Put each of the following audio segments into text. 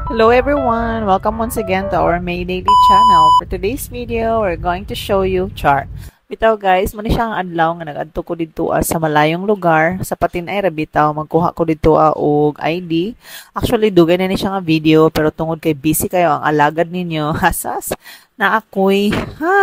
Hello everyone! Welcome once again to our May Daily channel. For today's video, we're going to show you char. Bitaw guys, muna siya ang adlaw nga nag-adto ko dito sa malayong lugar. Sa patin ay rabitaw, magkuha ko dito og ID. Actually, dugay na ni siya nga video, pero tungod kay busy kayo ang alagad ninyo, hasas, na ako'y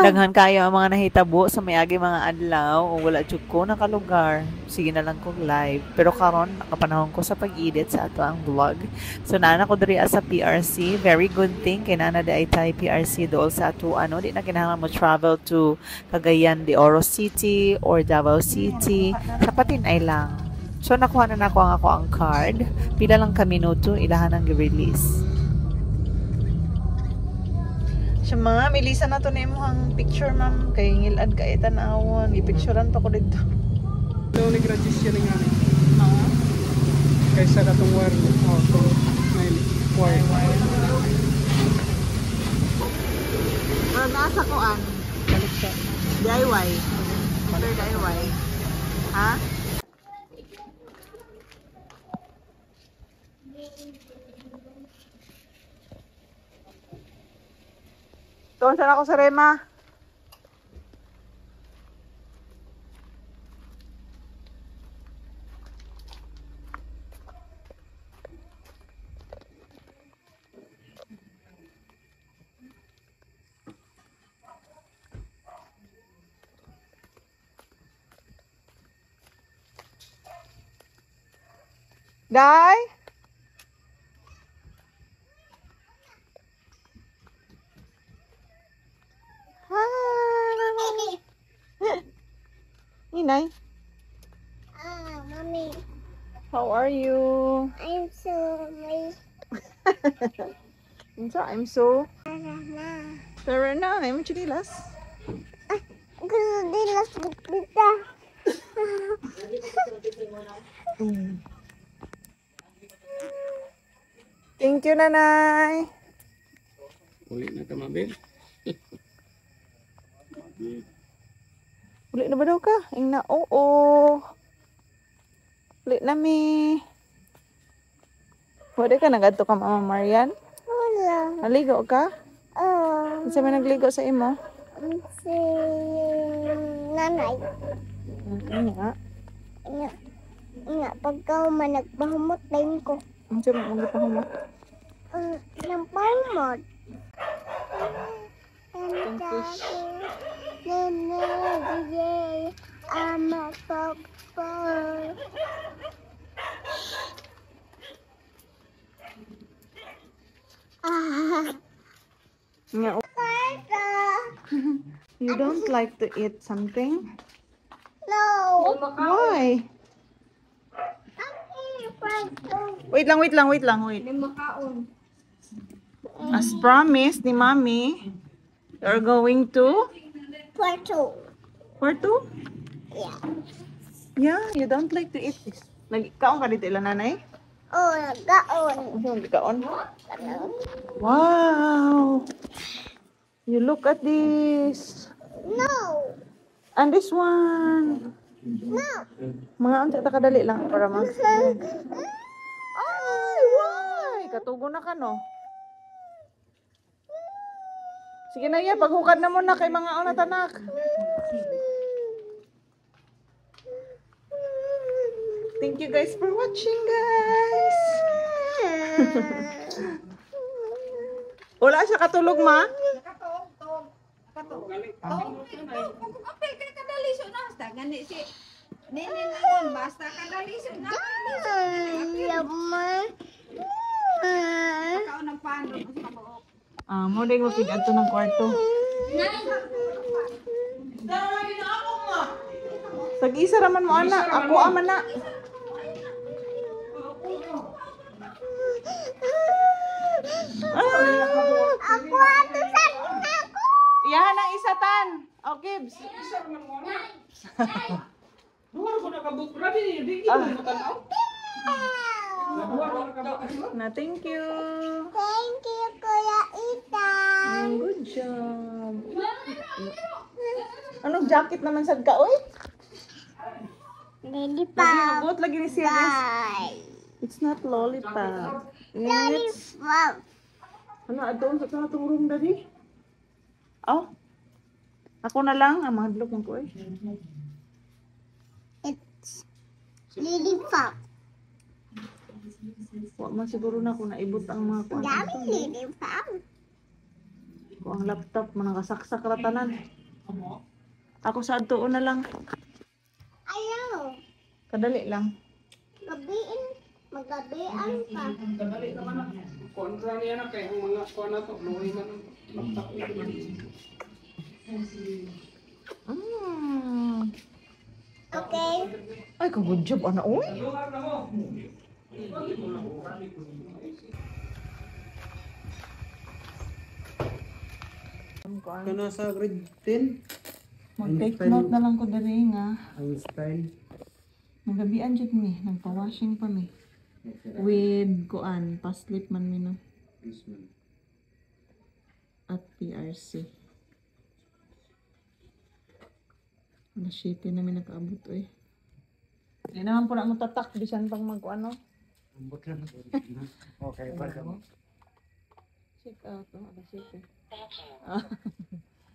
daghan kayo ang mga nahitabo sa mayagi mga adlaw o wala jud ko nakalugar. Sige na lang ko live. Pero karon nakapanahon ko sa pag-edit sa ato ang vlog. So naana ko diri sa PRC. Very good thing kay nana day tay PRC dool sa ato di na kinahanglan mo travel to Cagayan de Oro City or Davao City. Sapatin ay lang. So nakuha na nako ang card. Pila lang ka minuto ilahan ang release. Siya mga, milisa na to na imong picture ma'am. Kay ngilad ka itanawon. I-picturean pa ko dito. Daw ni graduation nga ni. Kaysa katong war. Oh, to wire. Pero nasa koan. Balik siya. DIY. Under DIY. Ha? Doon saan ako sa Rema? Day? Inay? Mommy. How are you? I'm sorry. I'm so... Mama. Pero na, may chinilas. Gusto din lang kita. Thank you, nanay. Uli na ka mabel. Uli na ba daw ka? Ing na, oo. Uli na mi. Pwede ka nagadto ka, Mama Marian? Wala. Naligo ka? Kasi may nagligo sa imo? Si nanay. Nga. Nga, pagka nagpahumot din ko. Ang siya mo magpahumot. Ng pahumot. Thank you. I'm a papa. Nga. You don't like to eat something? No. Why? Wait lang. As promised ni Mommy, you're going to Puerto. where to? Yeah. Yeah, you don't like to eat this. Nagkaon ka dito ilan nanay? Oh, nagkaon. Nagkaon? Wow! You look at this. No. And this one. No. Mga unta ta kadali lang para mas. Ay, why? Katugo na ka no. Sige na ya, paghukad na mo na kay mga unatanak. Thank you guys for watching, guys. Wala siya katulog, ma? Basta kadalisod na. Yaman. Kaon ng pano sa mabuok. Mo ding mapigad to ng kwarto. Sag-isa raman mo, anak. Ako aman na. Ako ato sa ako. Iyahan ang isatan. Oh, Gibbs. Duwa ko nakabuk. Grabe ni di mo matanaw. Na, thank you. Thank you, Kuya Ethan. Good job. Anong jacket naman sad ka, oy? Lollipop. Buot lagi ni siya. Bye. It's not lollipop. It's Lollipop. Ano, doon sa katong room dali? Oh, ako na lang. Ang mahadlok mo ko eh. It's Lily Pop. Huwag man siguro na kung naibot ang mga kuwan. Dami Lily Pop. Kung ang laptop, manakasaksak ratanan. Ako sa doon na lang. Ayaw. Kadali lang. Magabian pa. Kadali naman na. Kontra niya na kay ang mga kuha na to. Luwi na ng laptop niya. Okay. Ay, good job, ana. Uy. Lugar na mo. Kana sa grade 10, Mag-take note na lang ko dali nga. Einstein. Nagabian jud mi, nagpa-washing pa mi. With kuan, paslip man mi no. At PRC. Alas 7 na mi nakaabot eh. Hindi naman po na mo tatak, bisan pang mag-ano. Ambot lang. Okay, basta mo. Check out, no? Alas 7.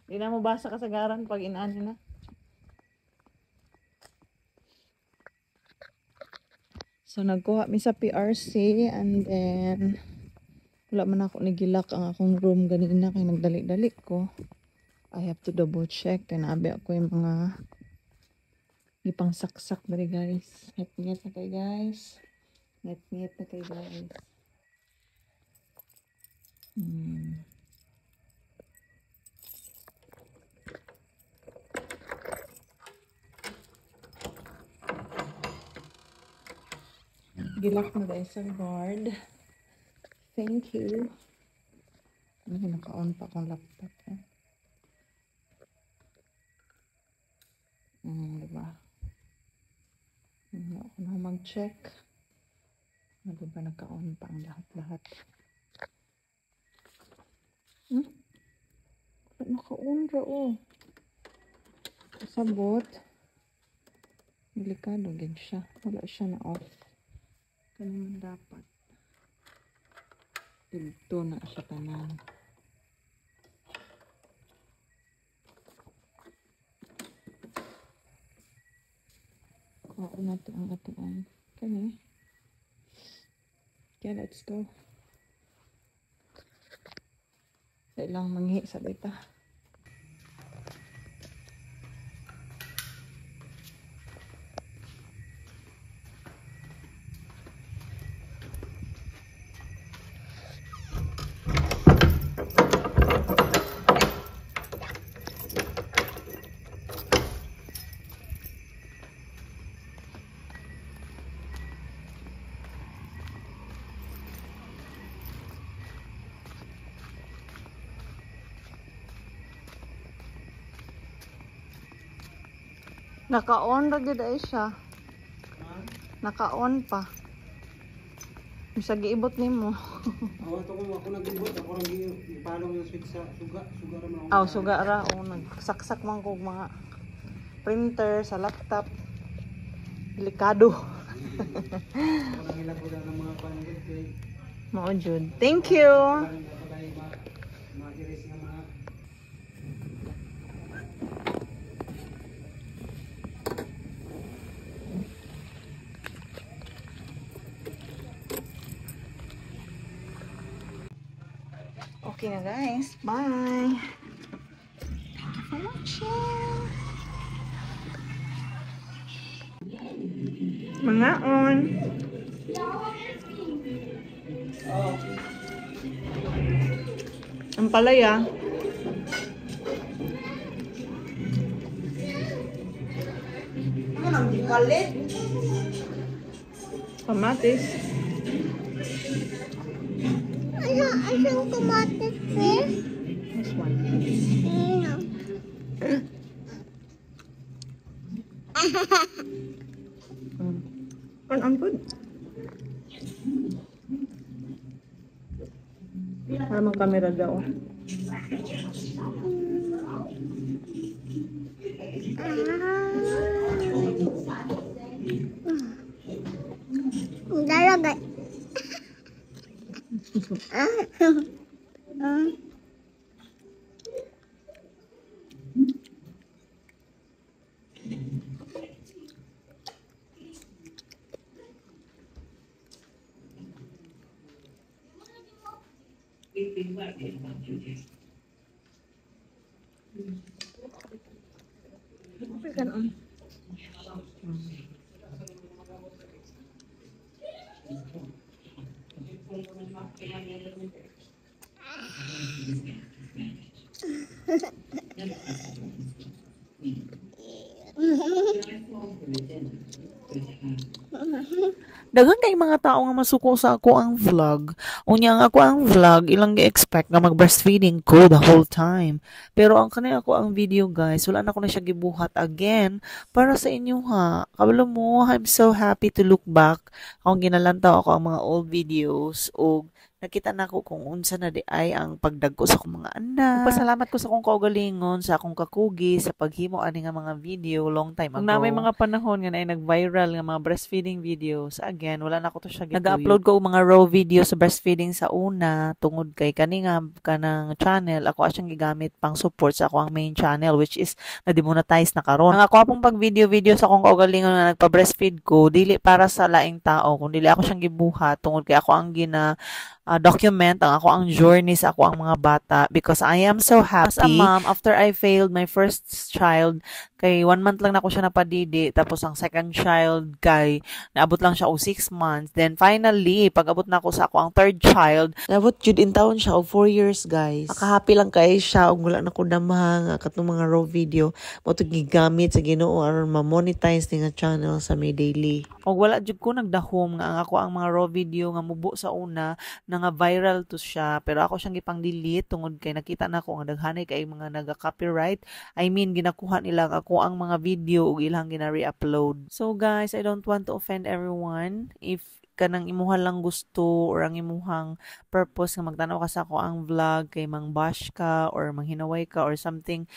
Hindi na mo basa kasagaran pag inaan na. So, nagkuha mi sa PRC and then wala man ako nigilak ang akong room ganina kay nagdali-dali ko. I have to double check. Tinabi ako yung mga ipang saksak dari guys. Net-net na kayo guys. Net-net na kayo guys. Gilak na dahil sa guard. Thank you. Naka-on pa akong laptop. Diba? Ako na mag-check. Diba naka-on pa ang lahat-lahat. Naka-on ra Kasabot. Delikado din siya. Wala siya na off. Ganun dapat. Ito na siya tanan. Kuha natin ang ating kani. Okay, let's go. Sa ilang manghi sa data. Naka-on ra gid ay siya. Naka-on pa. Bisag giibot nimo. Ito ko ako nag-ibot, ako lang ipalong yung switch sa suga. Suga ra man. Aw, suga ra. Nagsaksak man ko mga printer sa laptop. Delikado. Ako lang ilang ko ng mga panggit kay Mao jud. Thank you. mga iris na mga Okay na guys. Bye. Thank you for watching. Mga on. Ang palaya. Ano nang gipalit? Kamatis. Asang kamatis eh? This one. Kan ampun. Para mang kamera daw. Daragay. Hmm? Daghan kay mga tao nga masuko sa ako ang vlog. Unya nga ako ang vlog, ilang gi-expect nga mag-breastfeeding ko the whole time. Pero ang kanina ako ang video guys, wala na ko na siya gibuhat again para sa inyo ha. Kabalo mo, I'm so happy to look back. Akong ginalantaw ako ang mga old videos o nakita na ko kung unsa na di ay ang pagdagko sa akong mga anak. Pasalamat ko sa akong kaugalingon, sa akong kakugi, sa paghimo ani nga mga video long time ago. Kung na may mga panahon nga na nag-viral nga mga breastfeeding videos, again, wala na ko to siya gituyo. Nag-upload ko mga raw videos sa breastfeeding sa una, tungod kay kani nga kanang channel, ako asyang gigamit pang support sa akong main channel, which is na-demonetize na karon. Ang ako apong pag-video sa akong kaugalingon nga nagpa-breastfeed ko, dili para sa laing tao, kung dili ako siyang gibuhat, tungod kay ako ang document ang ako ang journey sa ako ang mga bata because I am so happy. As a mom, after I failed my first child, kay 1 month lang na ako siya napadidi, tapos ang second child kay naabot lang siya og 6 months. Then finally, pag abot na ako sa ako ang third child, naabot jud in taon siya og 4 years guys. Makahappy lang kay siya og wala na ko damang katong mga raw video mo to gigamit sa Ginoo aron ma-monetize ni nga channel sa May Daily. Og wala jud ko nagdahom nga ang ako ang mga raw video nga mubo sa una na nga viral to siya, pero ako siyang gipang-delete tungod kay nakita na ko nga daghanay kay mga naga-copyright. I mean, ginakuha nila ako ang mga video ug ilang gina-re-upload. So guys, I don't want to offend everyone. If kanang imuha lang gusto or ang imuhang purpose nga magtanaw ka sa ako ang vlog kay mang-bash ka or manghinaway ka or something,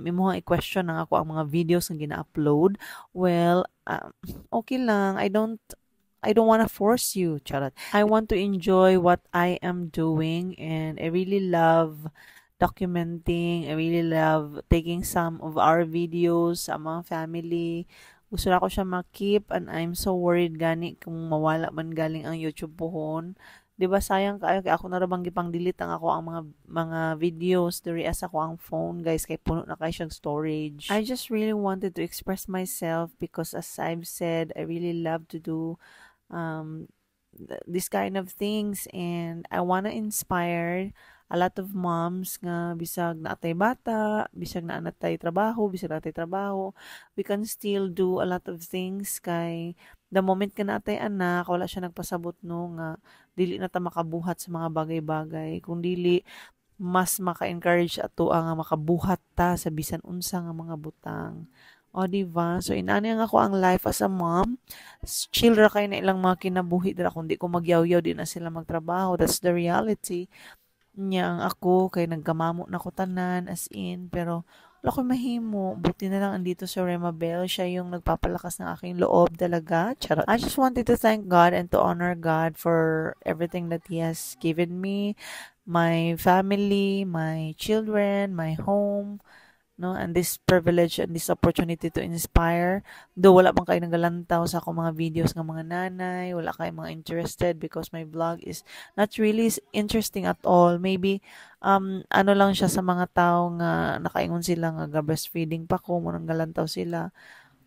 imuhang i-question ang ako ang mga videos nga gina-upload, well, okay lang. I don't want to force you, charot. I want to enjoy what I am doing and I really love documenting. I really love taking some of our videos sa mga family. Gusto na ko siya makip and I'm so worried gani kung mawala man galing ang YouTube pohon. 'Di ba sayang kaayo kay ako na ra bang gipang-delete ang ako ang mga videos diri as ako ang phone guys kay puno na kay siyang storage. I just really wanted to express myself because as I've said, I really love to do this kind of things and I wanna inspire a lot of moms nga bisag na atay bata, bisag na anatay trabaho, bisag na atay trabaho, we can still do a lot of things kay the moment ka na atay anak, wala siya nagpasabot no nga dili na ta makabuhat sa mga bagay-bagay, kung dili mas maka-encourage ato nga makabuhat ta sa bisan unsa nga mga butang. O, diba? So, inani nga ako ang life as a mom. Chill ra kayo na ilang mga kinabuhi dira. Kung di ko magyaw-yaw, di na sila magtrabaho. That's the reality. Nya ang ako, kay nagkamamo na ko tanan, as in. Pero, wala ko mahimo. Buti na lang andito si Rema Bell. Siya yung nagpapalakas ng aking loob talaga. Charot. I just wanted to thank God and to honor God for everything that He has given me. My family, my children, my home, no, and this privilege and this opportunity to inspire. Though wala bang kayo nagalantaw sa akong mga videos ng mga nanay, wala kayo mga interested because my vlog is not really interesting at all. Maybe ano lang siya sa mga tao nga nakaingon sila nga breastfeeding pa ko mo nang galantaw sila.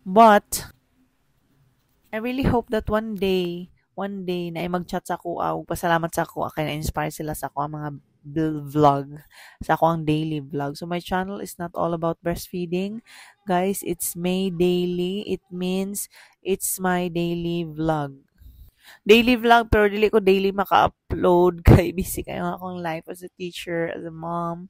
But I really hope that one day na ay mag-chat sa ako, pasalamat sa ako, kaya na-inspire sila sa ako ang mga vlog, sa ako ang daily vlog. So, my channel is not all about breastfeeding. Guys, it's May Daily. It means it's my daily vlog. Daily vlog, pero dili ko daily maka-upload kay busy kayo akong life as a teacher, as a mom,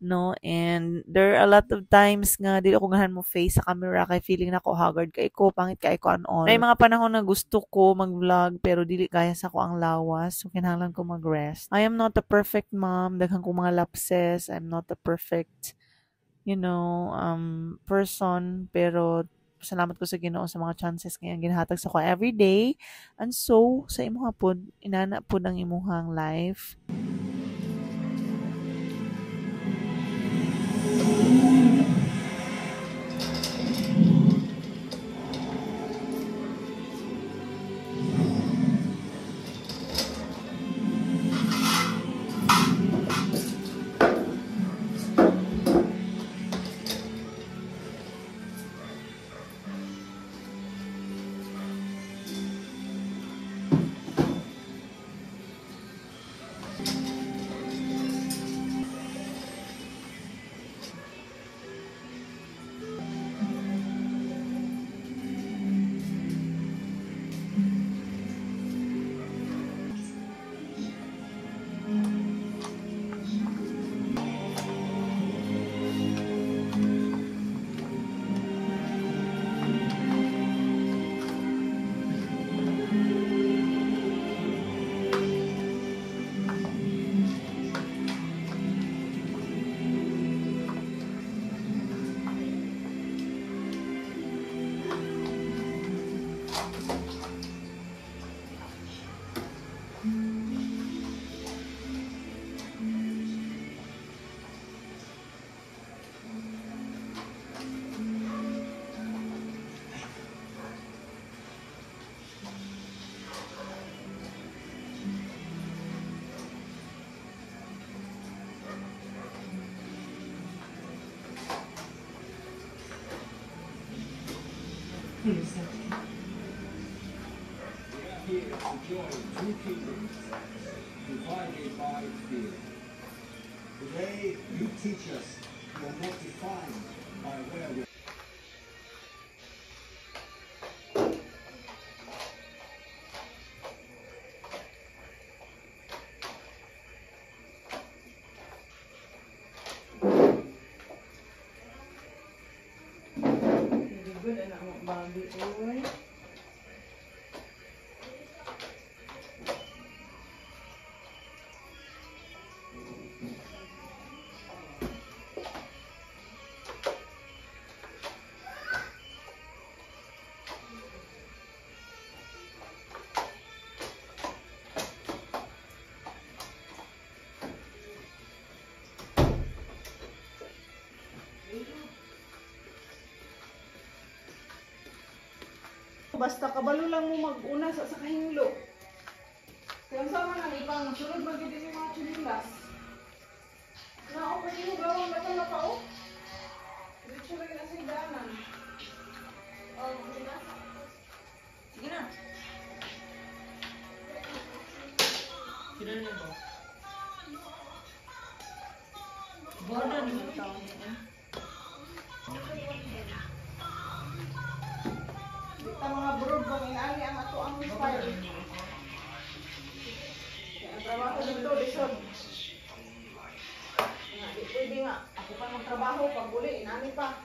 no? And there are a lot of times nga dili ko ganahan mo face sa camera kay feeling na ko haggard kay ko, pangit kay ko anon. May mga panahon na gusto ko mag-vlog pero dili kaya sa ko ang lawas, so kinahanglan ko mag-rest. I am not a perfect mom, daghan ko mga lapses. I'm not a perfect, person, pero salamat ko sa Ginoo sa mga chances nga ginahatag sa ko every day. And so, sa imuha pod, inana pod ang imuhang life. Today, you teach us you are not defined by where we Good anak mo babi oy. Basta kabalo lang mo mag-una sa kahinglo. Kaya sama na ipang sunod magiging yung mga chinilas. Na okay mo gawang batala pa o. Diretso lagi na sa hidanan. Okay na. Sige na. Sige na ba? Border naman taon niya. Kita mga brood bang inani ang ato ang style. Kaya ang trabaho dito, lisod. Nga, di pwede nga. Ako pa magtrabaho, pag uli, inani pa.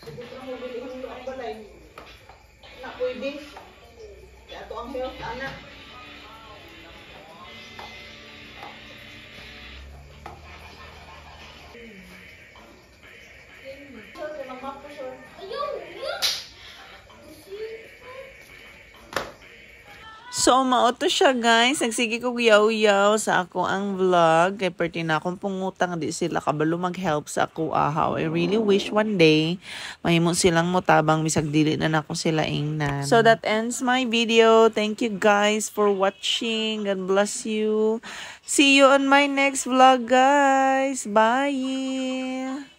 Sige ko mo bilhin ko ang balay. Na pwede. Kaya ito ang health, anak. So, mauto siya guys. Nagsige ko yaw-yaw sa ako ang vlog. Kay perti na akong pungutang di sila kabalo mag-help sa ako ahaw. I really wish one day mahimo silang mutabang bisag dili na nako sila ingnan. So, that ends my video. Thank you guys for watching. God bless you. See you on my next vlog guys. Bye!